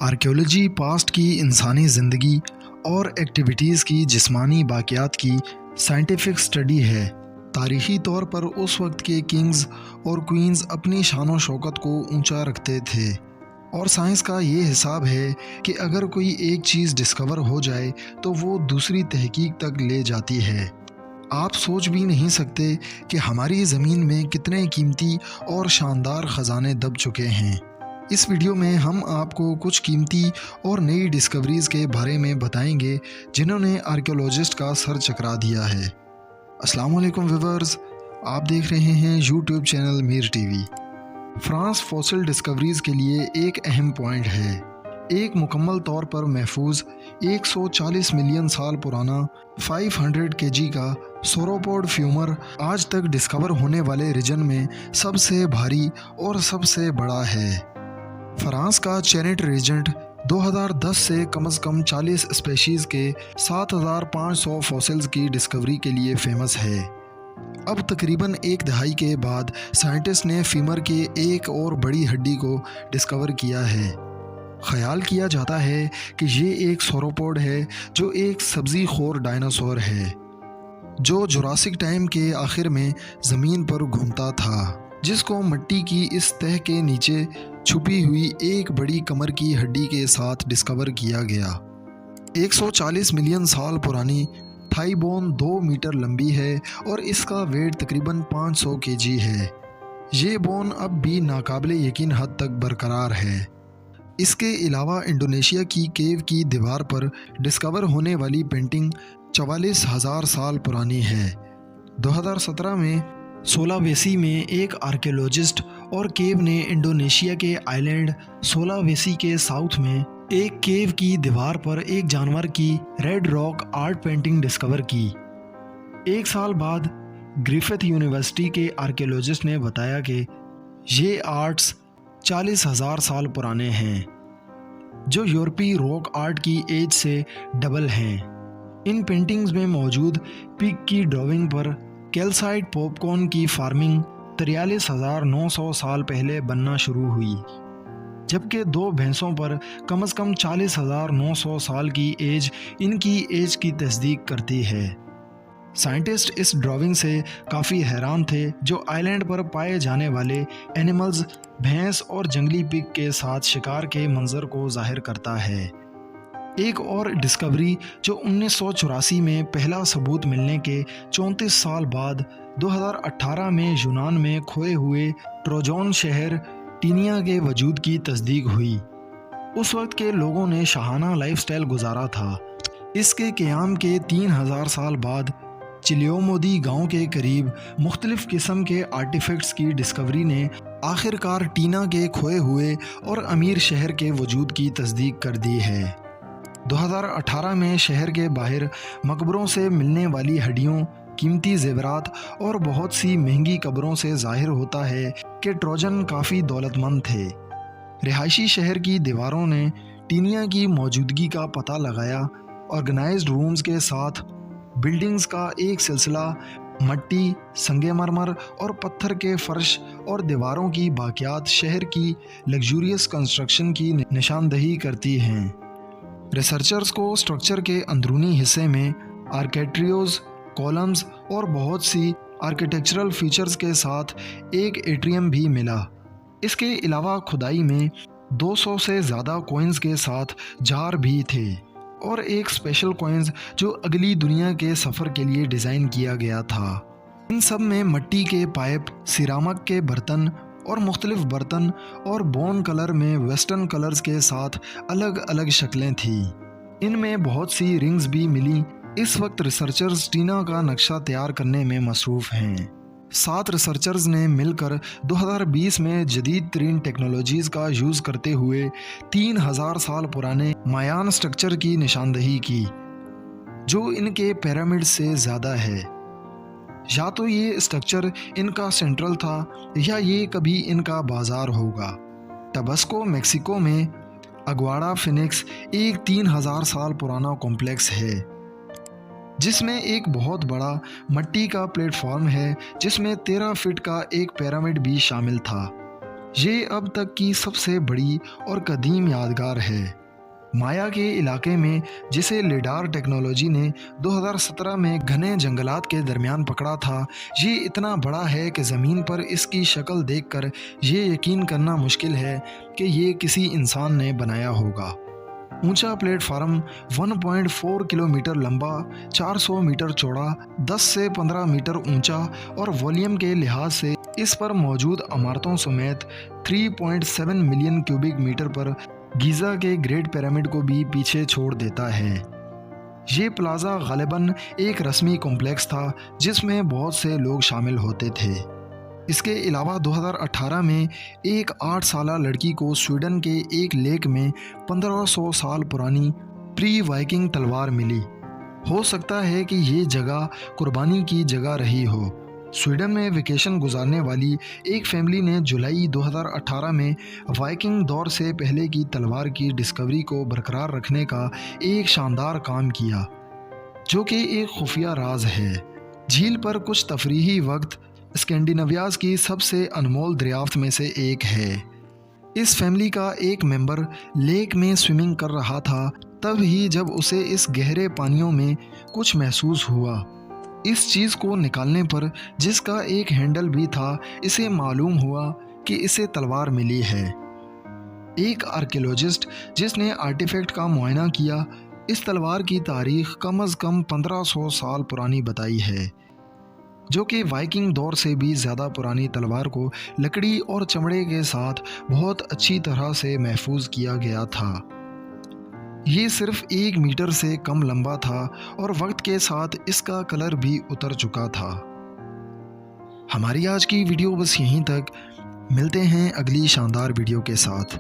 Archaeology past की इंसानी ज़िंदगी और एक्टिविटीज़ की जिस्मानी बाक़ियात की साइंटिफिक स्टडी है। तारीख़ी तौर पर उस वक्त के किंग्स और क्वींस अपनी शान शौकत को ऊंचा रखते थे और साइंस का ये हिसाब है कि अगर कोई एक चीज़ डिस्कवर हो जाए तो वो दूसरी तहकीक तक ले जाती है। आप सोच भी नहीं सकते कि हमारी ज़मीन में कितने कीमती और शानदार ख़जाने दब चुके हैं। इस वीडियो में हम आपको कुछ कीमती और नई डिस्कवरीज़ के बारे में बताएंगे जिन्होंने आर्कियोलॉजिस्ट का सर चकरा दिया है। अस्सलाम वालेकुम व्यूअर्स, आप देख रहे हैं YouTube channel Mir TV. France fossil discoveries के लिए एक अहम पॉइंट है। एक मुकम्मल तौर पर महफूज 140 मिलियन साल पुराना 500 केजी का सोरोपोड फ्यूमर आज तक डिस्कवर होने वाले रीजन में सबसे भारी और सबसे बड़ा है। फ्रांस का चेनेट रीजेंट 2010 से कम 40 स्पेशीज़ के 7500 फॉसिल्स की डिस्कवरी के लिए फेमस है। अब तकरीबन एक दहाई के बाद साइंटिस्ट ने फीमर के एक और बड़ी हड्डी को डिस्कवर किया है। ख्याल किया जाता है कि ये एक सोरोपोड है जो एक सब्ज़ी खोर डायनासोर है जो जुरासिक टाइम के आखिर में ज़मीन पर घूमता था, जिसको मिट्टी की इस तह के नीचे छुपी हुई एक बड़ी कमर की हड्डी के साथ डिस्कवर किया गया। 140 मिलियन साल पुरानी थाई बोन 2 मीटर लंबी है और इसका वेट तकरीबन 500 केजी है। ये बोन अब भी नाकाबिले यकीन हद तक बरकरार है। इसके अलावा इंडोनेशिया की केव की दीवार पर डिस्कवर होने वाली पेंटिंग 44,000 साल पुरानी है। 2017 में सोलावेसी में एक आर्कियोलॉजिस्ट और केव ने इंडोनेशिया के आइलैंड सोलावेसी के साउथ में एक केव की दीवार पर एक जानवर की red rock art painting discover की। एक साल बाद ग्रिफिथ यूनिवर्सिटी के आर्कियोलॉजिस्ट ने बताया कि ये आर्ट्स 40,000 साल पुराने हैं, जो यूरोपीय रॉक आर्ट की एज से डबल हैं। इन पेंटिंग्स में मौजूद पिग की ड्राइंग पर कैल्साइट पॉपकॉर्न की फार्मिंग 43,900 साल पहले बनना शुरू हुई, जबकि 2 भैंसों पर कम से कम 40,900 साल की एज इनकी एज की तस्दीक करती है। साइंटिस्ट इस ड्राइंग से काफ़ी हैरान थे, जो आइलैंड पर पाए जाने वाले एनिमल्स भैंस और जंगली पिग के साथ शिकार के मंजर को जाहिर करता है। एक और डिस्कवरी जो 1984 में पहला सबूत मिलने के 34 साल बाद 2018 में यूनान में खोए हुए ट्रोजन शहर टीनिया के वजूद की तस्दीक हुई। उस वक्त के लोगों ने शाहाना लाइफस्टाइल गुजारा था। इसके क़याम के 3000 साल बाद चिलियोमोदी गांव के करीब मुख्तलिफ किस्म के आर्टिफैक्ट्स की डिस्कवरी ने आखिरकार टीना के खोए हुए और अमीर शहर के वजूद की तस्दीक कर दी है। 2018 में शहर के बाहर मकबरों से मिलने वाली हड्डियों, कीमती जेवरात और बहुत सी महंगी कब्रों से जाहिर होता है कि ट्रोजन काफ़ी दौलतमंद थे। रिहायशी शहर की दीवारों ने टीनिया की मौजूदगी का पता लगाया। ऑर्गेनाइज्ड रूम्स के साथ बिल्डिंग्स का एक सिलसिला मट्टी, संगमरमर और पत्थर के फर्श और दीवारों की बाक़ियात शहर की लग्जूरियस कंस्ट्रक्शन की निशानदही करती हैं। रिसर्चर्स को स्ट्रक्चर के अंदरूनी हिस्से में आर्केट्रियोज, कॉलम्स और बहुत सी आर्किटेक्चरल फीचर्स के साथ एक एट्रियम भी मिला। इसके अलावा खुदाई में 200 से ज़्यादा कॉइन्स के साथ जार भी थे और एक स्पेशल कॉइन्स जो अगली दुनिया के सफ़र के लिए डिज़ाइन किया गया था। इन सब में मिट्टी के पाइप, सिरामिक के बर्तन और मुख्तलिफ बर्तन और बोन कलर में वेस्टर्न कलर्स के साथ अलग अलग शक्लें थीं। इनमें बहुत सी रिंग्स भी मिली। इस वक्त रिसर्चर्स टीना का नक्शा तैयार करने में मसरूफ़ हैं। 7 रिसर्चर्स ने मिलकर 2020 में जदीद तरीन टेक्नोलॉजीज़ का यूज़ करते हुए 3000 साल पुराने मायान स्ट्रक्चर की निशानदही की, जो इनके पिरामिड से ज़्यादा है। या तो ये स्ट्रक्चर इनका सेंट्रल था या ये कभी इनका बाजार होगा। टबस्को मेक्सिको में अग्वाडा फिनिक्स एक 3000 साल पुराना कॉम्प्लेक्स है, जिसमें एक बहुत बड़ा मिट्टी का प्लेटफॉर्म है जिसमें 13 फीट का एक पिरामिड भी शामिल था। ये अब तक की सबसे बड़ी और कदीम यादगार है। माया के इलाके में, जिसे लिडार टेक्नोलॉजी ने 2017 में घने जंगलात के दरमियान पकड़ा था, ये इतना बड़ा है कि ज़मीन पर इसकी शक्ल देखकर ये यकीन करना मुश्किल है कि ये किसी इंसान ने बनाया होगा। ऊंचा प्लेटफार्म 1.4 किलोमीटर लंबा, 400 मीटर चौड़ा, 10 से 15 मीटर ऊंचा और वॉल्यूम के लिहाज से इस पर मौजूद इमारतों समेत 3.7 मिलियन क्यूबिक मीटर पर गीज़ा के ग्रेट पिरामिड को भी पीछे छोड़ देता है। ये प्लाज़ा ग़ालिबन एक रस्मी कॉम्प्लेक्स था जिसमें बहुत से लोग शामिल होते थे। इसके अलावा 2018 में एक 8 साला लड़की को स्वीडन के एक लेक में 1500 साल पुरानी प्री वाइकिंग तलवार मिली। हो सकता है कि ये जगह कुर्बानी की जगह रही हो। स्वीडन में वेकेशन गुजारने वाली एक फैमिली ने जुलाई 2018 में वाइकिंग दौर से पहले की तलवार की डिस्कवरी को बरकरार रखने का एक शानदार काम किया, जो कि एक खुफिया राज है। झील पर कुछ तफरीही वक्त स्कैंडिनेवियाज़ की सबसे अनमोल दरियाफ्त में से एक है। इस फैमिली का एक मेंबर लेक में स्विमिंग कर रहा था, तब ही जब उसे इस गहरे पानियों में कुछ महसूस हुआ। इस चीज़ को निकालने पर, जिसका एक हैंडल भी था, इसे मालूम हुआ कि इसे तलवार मिली है। एक आर्कियोलॉजिस्ट जिसने आर्टिफैक्ट का मुआयना किया, इस तलवार की तारीख कम अज़ कम 1500 साल पुरानी बताई है, जो कि वाइकिंग दौर से भी ज़्यादा पुरानी तलवार को लकड़ी और चमड़े के साथ बहुत अच्छी तरह से महफूज किया गया था। ये सिर्फ 1 मीटर से कम लंबा था और वक्त के साथ इसका कलर भी उतर चुका था। हमारी आज की वीडियो बस यहीं तक। मिलते हैं अगली शानदार वीडियो के साथ।